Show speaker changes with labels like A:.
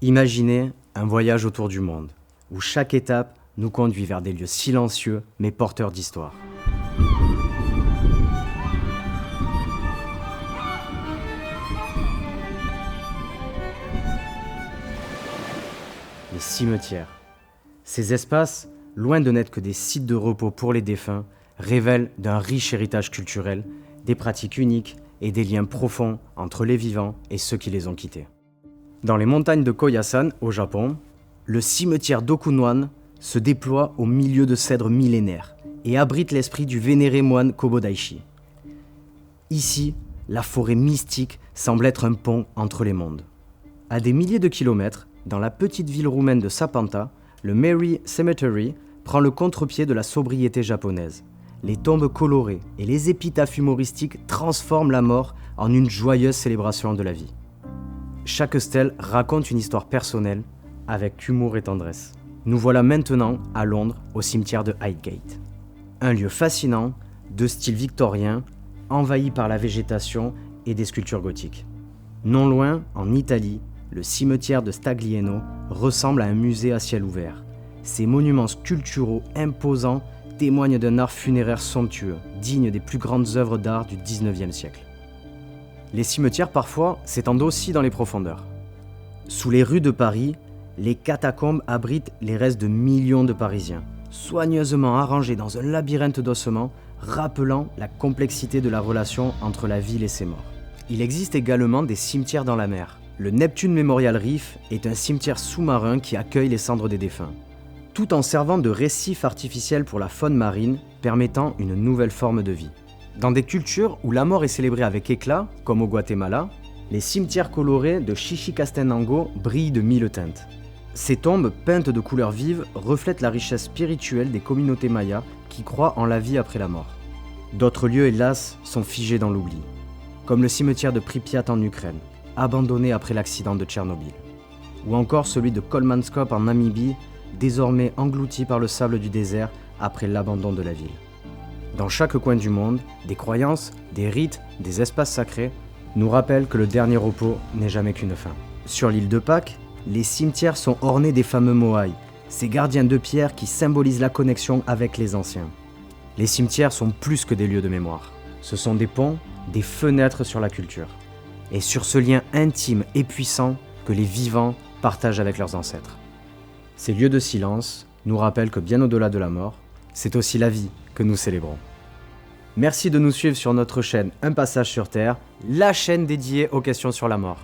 A: Imaginez un voyage autour du monde, où chaque étape nous conduit vers des lieux silencieux mais porteurs d'histoire. Les cimetières. Ces espaces, loin de n'être que des sites de repos pour les défunts, révèlent d'un riche héritage culturel, des pratiques uniques et des liens profonds entre les vivants et ceux qui les ont quittés. Dans les montagnes de Koyasan, au Japon, le cimetière d'Okunwan se déploie au milieu de cèdres millénaires et abrite l'esprit du vénéré moine Kobodaishi. Ici, la forêt mystique semble être un pont entre les mondes. À des milliers de kilomètres, dans la petite ville roumaine de Sapanta, le Mary Cemetery prend le contre-pied de la sobriété japonaise. Les tombes colorées et les épitaphes humoristiques transforment la mort en une joyeuse célébration de la vie. Chaque stèle raconte une histoire personnelle avec humour et tendresse. Nous voilà maintenant à Londres, au cimetière de Highgate. Un lieu fascinant, de style victorien, envahi par la végétation et des sculptures gothiques. Non loin, en Italie, le cimetière de Staglieno ressemble à un musée à ciel ouvert. Ces monuments sculpturaux imposants témoignent d'un art funéraire somptueux, digne des plus grandes œuvres d'art du XIXe siècle. Les cimetières, parfois, s'étendent aussi dans les profondeurs. Sous les rues de Paris, les catacombes abritent les restes de millions de Parisiens, soigneusement arrangés dans un labyrinthe d'ossements, rappelant la complexité de la relation entre la ville et ses morts. Il existe également des cimetières dans la mer. Le Neptune Memorial Reef est un cimetière sous-marin qui accueille les cendres des défunts, tout en servant de récif artificiel pour la faune marine, permettant une nouvelle forme de vie. Dans des cultures où la mort est célébrée avec éclat, comme au Guatemala, les cimetières colorés de Chichicastenango brillent de mille teintes. Ces tombes peintes de couleurs vives reflètent la richesse spirituelle des communautés mayas qui croient en la vie après la mort. D'autres lieux, hélas, sont figés dans l'oubli, comme le cimetière de Pripyat en Ukraine, abandonné après l'accident de Tchernobyl, ou encore celui de Kolmanskop en Namibie, désormais englouti par le sable du désert après l'abandon de la ville. Dans chaque coin du monde, des croyances, des rites, des espaces sacrés nous rappellent que le dernier repos n'est jamais qu'une fin. Sur l'île de Pâques, les cimetières sont ornés des fameux moai, ces gardiens de pierre qui symbolisent la connexion avec les anciens. Les cimetières sont plus que des lieux de mémoire. Ce sont des ponts, des fenêtres sur la culture. Et sur ce lien intime et puissant que les vivants partagent avec leurs ancêtres. Ces lieux de silence nous rappellent que bien au-delà de la mort, c'est aussi la vie que nous célébrons. Merci de nous suivre sur notre chaîne Un Passage sur Terre, la chaîne dédiée aux questions sur la mort.